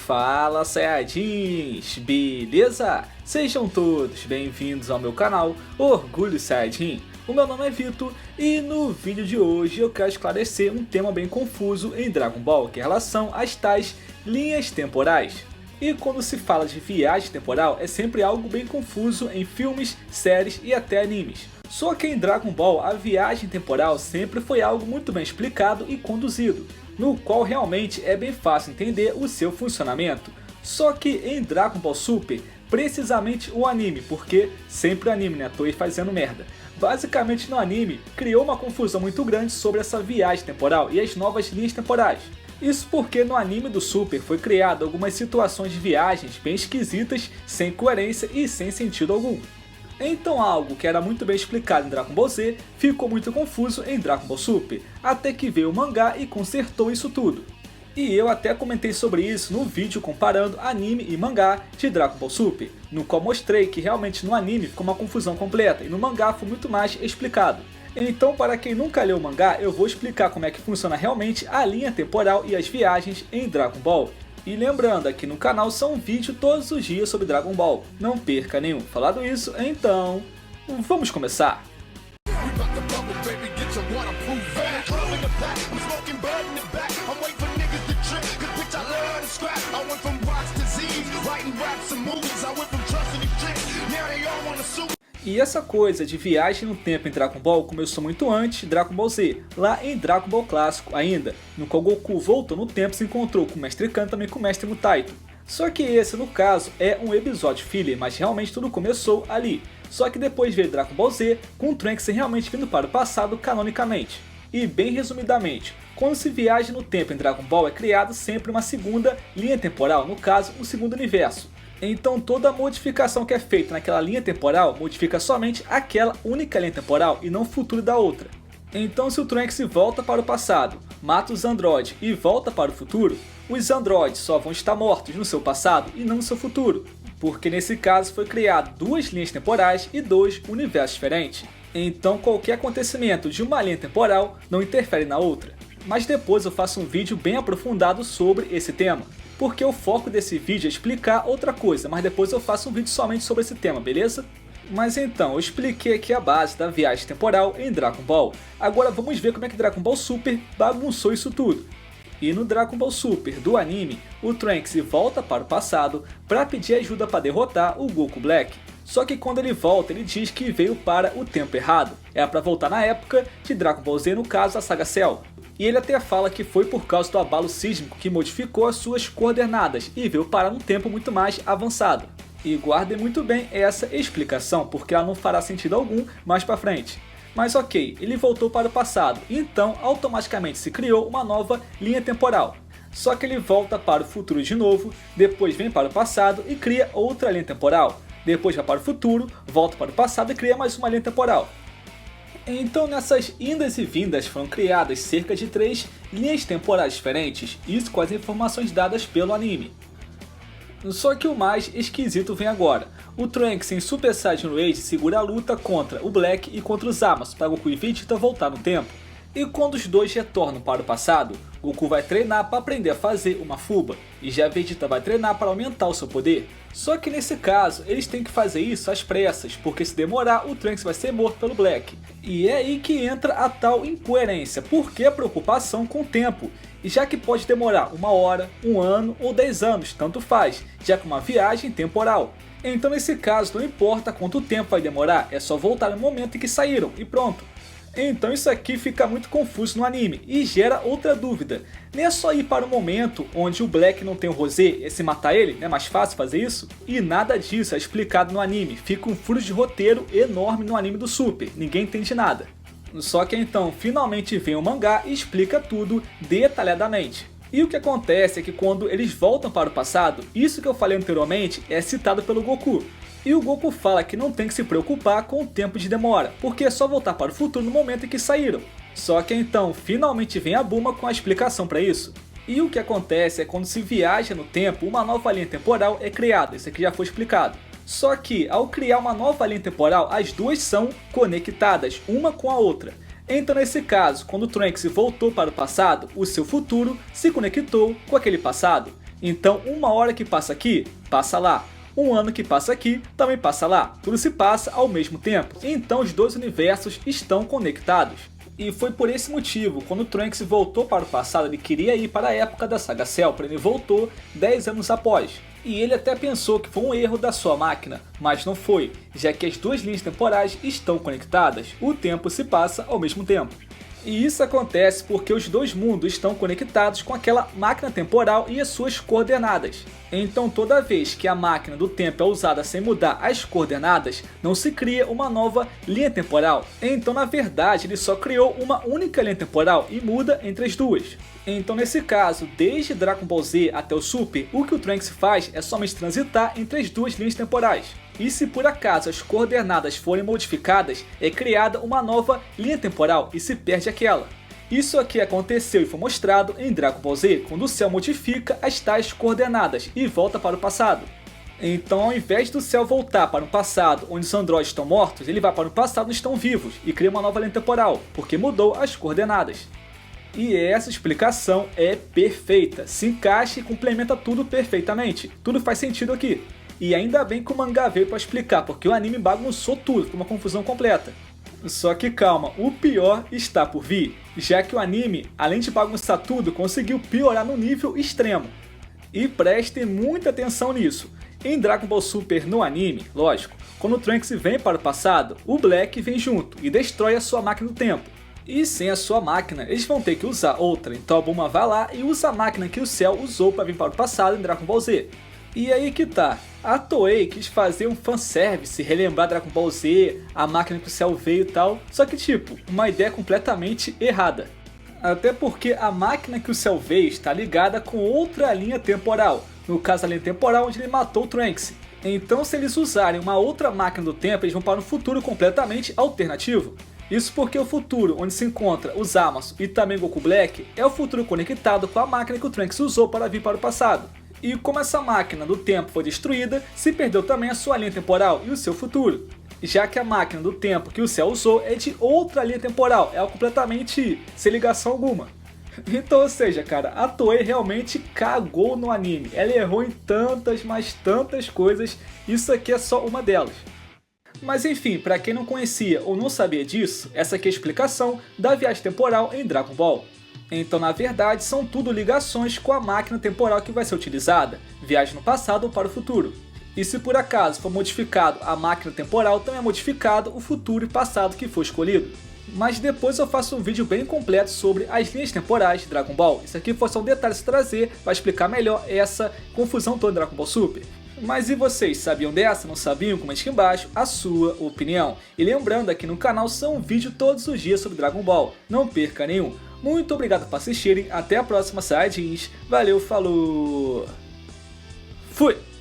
Fala Saiyajins, beleza? Sejam todos bem-vindos ao meu canal Orgulho Saiyajin. O meu nome é Vitor e no vídeo de hoje eu quero esclarecer um tema bem confuso em Dragon Ball, que é em relação às tais linhas temporais. E quando se fala de viagem temporal é sempre algo bem confuso em filmes, séries e até animes. Só que em Dragon Ball a viagem temporal sempre foi algo muito bem explicado e conduzido, no qual realmente é bem fácil entender o seu funcionamento. Só que em Dragon Ball Super, precisamente o anime, porque sempre o anime, né, Toei fazendo merda. Basicamente no anime, criou uma confusão muito grande sobre essa viagem temporal e as novas linhas temporais. Isso porque no anime do Super foi criado algumas situações de viagens bem esquisitas, sem coerência e sem sentido algum. Então algo que era muito bem explicado em Dragon Ball Z ficou muito confuso em Dragon Ball Super, até que veio o mangá e consertou isso tudo. E eu até comentei sobre isso no vídeo comparando anime e mangá de Dragon Ball Super, no qual mostrei que realmente no anime ficou uma confusão completa e no mangá foi muito mais explicado. Então, para quem nunca leu o mangá, eu vou explicar como é que funciona realmente a linha temporal e as viagens em Dragon Ball. E lembrando, aqui no canal são um vídeo todos os dias sobre Dragon Ball, não perca nenhum. Falado isso, então, vamos começar! E essa coisa de viagem no tempo em Dragon Ball começou muito antes de Dragon Ball Z, lá em Dragon Ball Clássico ainda, no qual Goku voltou no tempo e se encontrou com o Mestre Kami e também com o Mestre Mutaito. Só que esse, no caso, é um episódio filler, mas realmente tudo começou ali. Só que depois veio Dragon Ball Z, com o Trunks realmente vindo para o passado canonicamente. E bem resumidamente, quando se viaja no tempo em Dragon Ball é criado sempre uma segunda linha temporal, no caso, um segundo universo. Então toda a modificação que é feita naquela linha temporal modifica somente aquela única linha temporal e não o futuro da outra. Então se o Trunks volta para o passado, mata os androides e volta para o futuro, os androides só vão estar mortos no seu passado e não no seu futuro, porque nesse caso foi criado duas linhas temporais e dois universos diferentes. Então qualquer acontecimento de uma linha temporal não interfere na outra. Mas depois eu faço um vídeo bem aprofundado sobre esse tema, porque o foco desse vídeo é explicar outra coisa, mas depois eu faço um vídeo somente sobre esse tema, beleza? Mas então, eu expliquei aqui a base da viagem temporal em Dragon Ball. Agora vamos ver como é que Dragon Ball Super bagunçou isso tudo. E no Dragon Ball Super do anime, o Trunks volta para o passado para pedir ajuda para derrotar o Goku Black. Só que quando ele volta, ele diz que veio para o tempo errado. Era para voltar na época de Dragon Ball Z, no caso a saga Cell. E ele até fala que foi por causa do abalo sísmico que modificou as suas coordenadas e veio parar num tempo muito mais avançado. E guardem muito bem essa explicação, porque ela não fará sentido algum mais pra frente. Mas ok, ele voltou para o passado, então automaticamente se criou uma nova linha temporal. Só que ele volta para o futuro de novo, depois vem para o passado e cria outra linha temporal. Depois vai para o futuro, volta para o passado e cria mais uma linha temporal. Então nessas indas e vindas foram criadas cerca de 3 linhas temporais diferentes, isso com as informações dadas pelo anime. Só que o mais esquisito vem agora. O Trunks em Super Saiyan Rage segura a luta contra o Black e contra os Zamasu para Goku e Vegeta voltar no tempo. E quando os dois retornam para o passado, Goku vai treinar para aprender a fazer uma Fuba, e já Vegeta vai treinar para aumentar o seu poder. Só que nesse caso, eles têm que fazer isso às pressas, porque se demorar, o Trunks vai ser morto pelo Black. E é aí que entra a tal incoerência, porque a preocupação com o tempo. E já que pode demorar 1 hora, 1 ano ou 10 anos, tanto faz, já que uma viagem temporal. Então nesse caso, não importa quanto tempo vai demorar, é só voltar no momento em que saíram e pronto. Então isso aqui fica muito confuso no anime e gera outra dúvida. Nem é só ir para o momento onde o Black não tem o Rosé e se matar ele, é mais fácil fazer isso? E nada disso é explicado no anime, fica um furo de roteiro enorme no anime do Super, ninguém entende nada. Só que então finalmente vem o mangá e explica tudo detalhadamente. E o que acontece é que quando eles voltam para o passado, isso que eu falei anteriormente é citado pelo Goku. E o Goku fala que não tem que se preocupar com o tempo de demora, porque é só voltar para o futuro no momento em que saíram. Só que então finalmente vem a Bulma com a explicação para isso. E o que acontece é quando se viaja no tempo, uma nova linha temporal é criada, isso aqui já foi explicado. Só que ao criar uma nova linha temporal, as duas são conectadas, uma com a outra. Então nesse caso, quando Trunks voltou para o passado, o seu futuro se conectou com aquele passado. Então uma hora que passa aqui, passa lá. Um ano que passa aqui, também passa lá. Tudo se passa ao mesmo tempo. Então os dois universos estão conectados. E foi por esse motivo, quando o Trunks voltou para o passado, ele queria ir para a época da saga Cell, porém ele voltou 10 anos após. E ele até pensou que foi um erro da sua máquina, mas não foi, já que as duas linhas temporais estão conectadas, o tempo se passa ao mesmo tempo. E isso acontece porque os dois mundos estão conectados com aquela máquina temporal e as suas coordenadas. Então toda vez que a máquina do tempo é usada sem mudar as coordenadas, não se cria uma nova linha temporal. Então na verdade ele só criou uma única linha temporal e muda entre as duas. Então nesse caso, desde Dragon Ball Z até o Super, o que o Trunks faz é somente transitar entre as duas linhas temporais. E se por acaso as coordenadas forem modificadas, é criada uma nova linha temporal e se perde aquela. Isso aqui aconteceu e foi mostrado em Dragon Ball Z, quando o Cell modifica as tais coordenadas e volta para o passado. Então ao invés do Cell voltar para um passado onde os androides estão mortos, ele vai para um passado onde estão vivos e cria uma nova linha temporal, porque mudou as coordenadas. E essa explicação é perfeita, se encaixa e complementa tudo perfeitamente, tudo faz sentido aqui. E ainda bem que o mangá veio para explicar, porque o anime bagunçou tudo, foi uma confusão completa. Só que calma, o pior está por vir, já que o anime, além de bagunçar tudo, conseguiu piorar no nível extremo. E prestem muita atenção nisso. Em Dragon Ball Super no anime, lógico, quando o Trunks vem para o passado, o Black vem junto e destrói a sua máquina do tempo. E sem a sua máquina, eles vão ter que usar outra, então a Bulma vai lá e usa a máquina que o Cell usou para vir para o passado em Dragon Ball Z. E aí que tá, a Toei quis fazer um fanservice, relembrar Dragon Ball Z, a máquina que o Cell veio e tal, só que tipo, uma ideia completamente errada. Até porque a máquina que o Cell veio está ligada com outra linha temporal, no caso a linha temporal onde ele matou o Trunks. Então se eles usarem uma outra máquina do tempo, eles vão para um futuro completamente alternativo. Isso porque o futuro onde se encontra o Zamasu e também Goku Black é o futuro conectado com a máquina que o Trunks usou para vir para o passado. E como essa máquina do tempo foi destruída, se perdeu também a sua linha temporal e o seu futuro. Já que a máquina do tempo que o Cell usou é de outra linha temporal, é algo completamente sem ligação alguma. Então, ou seja, cara, a Toei realmente cagou no anime. Ela errou em tantas, mas tantas coisas, isso aqui é só uma delas. Mas enfim, para quem não conhecia ou não sabia disso, essa aqui é a explicação da viagem temporal em Dragon Ball. Então na verdade são tudo ligações com a máquina temporal que vai ser utilizada, viagem no passado ou para o futuro. E se por acaso for modificado a máquina temporal, também é modificado o futuro e passado que foi escolhido. Mas depois eu faço um vídeo bem completo sobre as linhas temporais de Dragon Ball. Isso aqui foi só um detalhe a se trazer para explicar melhor essa confusão toda de Dragon Ball Super. Mas e vocês, sabiam dessa? Não sabiam? Comente aqui embaixo a sua opinião. E lembrando, aqui no canal são vídeos todos os dias sobre Dragon Ball. Não perca nenhum. Muito obrigado por assistirem. Até a próxima, Saiyajins. Valeu, falou! Fui!